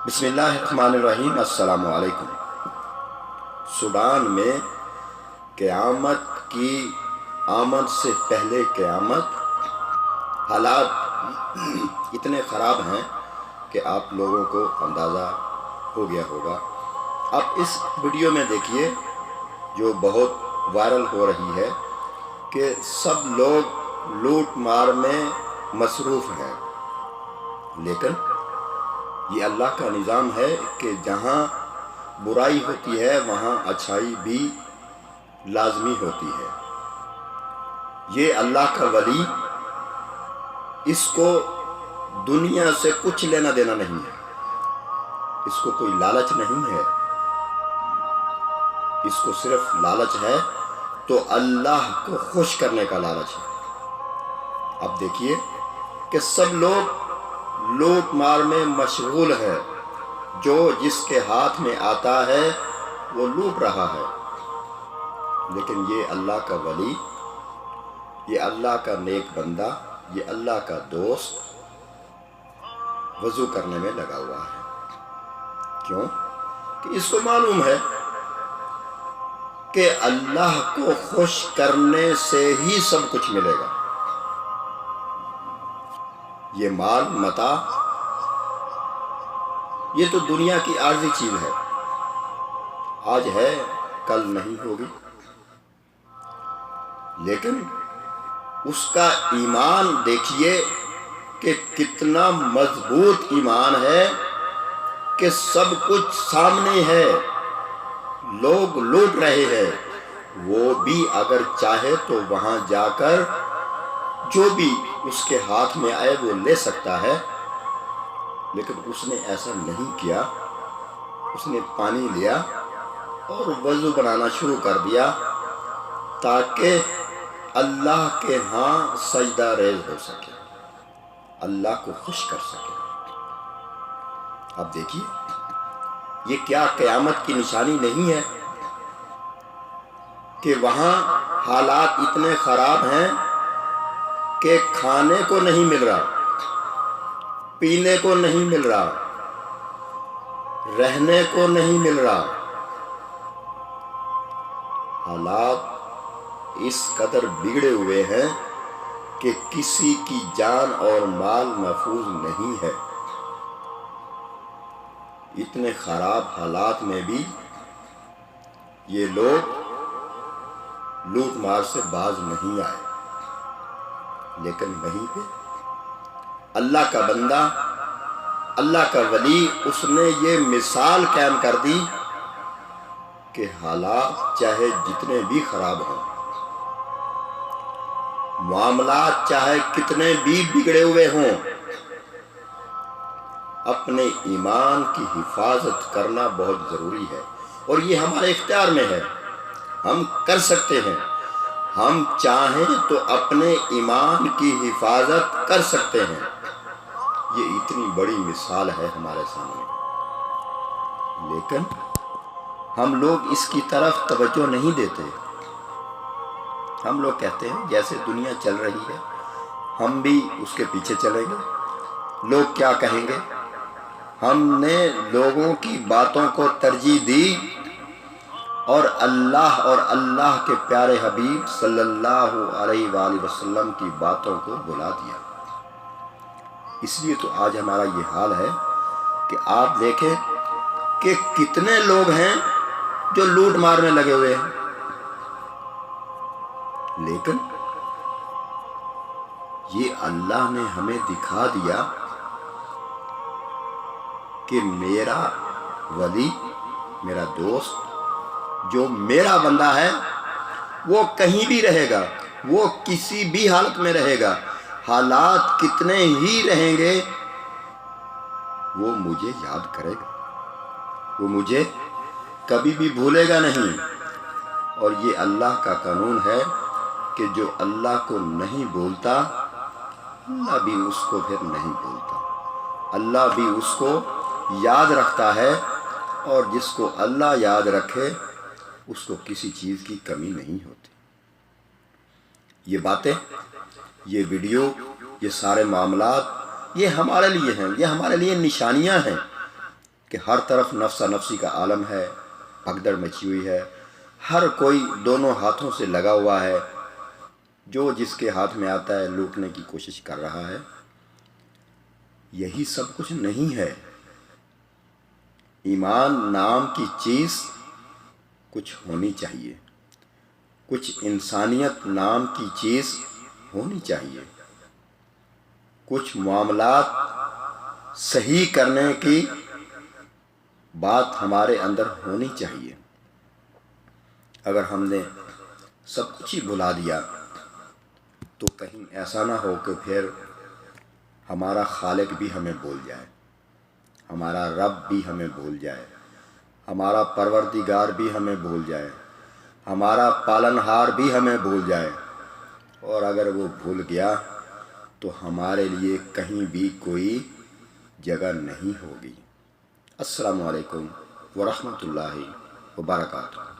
بسم اللہ الرحمن الرحیم۔ السلام علیکم۔ سوڈان میں قیامت کی آمد سے پہلے قیامت حالات اتنے خراب ہیں کہ آپ لوگوں کو اندازہ ہو گیا ہوگا۔ اب اس ویڈیو میں دیکھیے جو بہت وائرل ہو رہی ہے کہ سب لوگ لوٹ مار میں مصروف ہیں، لیکن یہ اللہ کا نظام ہے کہ جہاں برائی ہوتی ہے وہاں اچھائی بھی لازمی ہوتی ہے۔ یہ اللہ کا ولی، اس کو دنیا سے کچھ لینا دینا نہیں ہے، اس کو کوئی لالچ نہیں ہے، اس کو صرف لالچ ہے تو اللہ کو خوش کرنے کا لالچ ہے۔ اب دیکھیے کہ سب لوگ لوٹ مار میں مشغول ہے، جو جس کے ہاتھ میں آتا ہے وہ لوٹ رہا ہے، لیکن یہ اللہ کا ولی، یہ اللہ کا نیک بندہ، یہ اللہ کا دوست وضو کرنے میں لگا ہوا ہے۔ کیوں؟ کہ اس کو معلوم ہے کہ اللہ کو خوش کرنے سے ہی سب کچھ ملے گا۔ یہ مال متاع یہ تو دنیا کی عارضی چیز ہے، آج ہے کل نہیں ہوگی، لیکن اس کا ایمان دیکھیے کہ کتنا مضبوط ایمان ہے کہ سب کچھ سامنے ہے، لوگ لوٹ رہے ہیں، وہ بھی اگر چاہے تو وہاں جا کر جو بھی اس کے ہاتھ میں آئے وہ لے سکتا ہے، لیکن اس نے ایسا نہیں کیا۔ اس نے پانی لیا اور وضو بنانا شروع کر دیا تاکہ اللہ کے ہاں سجدہ ریز ہو سکے، اللہ کو خوش کر سکے۔ اب دیکھیے یہ کیا قیامت کی نشانی نہیں ہے کہ وہاں حالات اتنے خراب ہیں کہ کھانے کو نہیں مل رہا، پینے کو نہیں مل رہا، رہنے کو نہیں مل رہا۔ حالات اس قدر بگڑے ہوئے ہیں کہ کسی کی جان اور مال محفوظ نہیں ہے۔ اتنے خراب حالات میں بھی یہ لوگ لوٹ مار سے باز نہیں آئے، لیکن وہیں پہ اللہ کا بندہ، اللہ کا ولی، اس نے یہ مثال قائم کر دی کہ حالات چاہے جتنے بھی خراب ہوں، معاملات چاہے کتنے بھی بگڑے ہوئے ہوں، اپنے ایمان کی حفاظت کرنا بہت ضروری ہے، اور یہ ہمارے اختیار میں ہے، ہم کر سکتے ہیں۔ ہم چاہیں تو اپنے ایمان کی حفاظت کر سکتے ہیں۔ یہ اتنی بڑی مثال ہے ہمارے سامنے، لیکن ہم لوگ اس کی طرف توجہ نہیں دیتے۔ ہم لوگ کہتے ہیں جیسے دنیا چل رہی ہے ہم بھی اس کے پیچھے چلیں گے، لوگ کیا کہیں گے۔ ہم نے لوگوں کی باتوں کو ترجیح دی اور اللہ اور اللہ کے پیارے حبیب صلی اللہ علیہ وآلہ وسلم کی باتوں کو بھلا دیا۔ اس لیے تو آج ہمارا یہ حال ہے کہ آپ دیکھیں کہ کتنے لوگ ہیں جو لوٹ مار میں لگے ہوئے ہیں، لیکن یہ اللہ نے ہمیں دکھا دیا کہ میرا ولی، میرا دوست، جو میرا بندہ ہے وہ کہیں بھی رہے گا، وہ کسی بھی حالت میں رہے گا، حالات کتنے ہی رہیں گے، وہ مجھے یاد کرے گا، وہ مجھے کبھی بھی بھولے گا نہیں۔ اور یہ اللہ کا قانون ہے کہ جو اللہ کو نہیں بھولتا اللہ بھی اس کو پھر نہیں بھولتا، اللہ بھی اس کو یاد رکھتا ہے، اور جس کو اللہ یاد رکھے اس کو کسی چیز کی کمی نہیں ہوتی۔ یہ باتیں، یہ ویڈیو، یہ سارے معاملات یہ ہمارے لیے ہیں، یہ ہمارے لیے نشانیاں ہیں کہ ہر طرف نفسا نفسی کا عالم ہے، بھگدڑ مچی ہوئی ہے، ہر کوئی دونوں ہاتھوں سے لگا ہوا ہے، جو جس کے ہاتھ میں آتا ہے لوٹنے کی کوشش کر رہا ہے۔ یہی سب کچھ نہیں ہے۔ ایمان نام کی چیز کچھ ہونی چاہیے، کچھ انسانیت نام کی چیز ہونی چاہیے، کچھ معاملات صحیح کرنے کی بات ہمارے اندر ہونی چاہیے۔ اگر ہم نے سب کچھ ہی بھلا دیا تو کہیں ایسا نہ ہو کہ پھر ہمارا خالق بھی ہمیں بھول جائے، ہمارا رب بھی ہمیں بھول جائے، ہمارا پروردگار بھی ہمیں بھول جائے، ہمارا پالنہار بھی ہمیں بھول جائے، اور اگر وہ بھول گیا تو ہمارے لیے کہیں بھی کوئی جگہ نہیں ہوگی۔ السلام علیکم ورحمۃ اللہ وبرکاتہ۔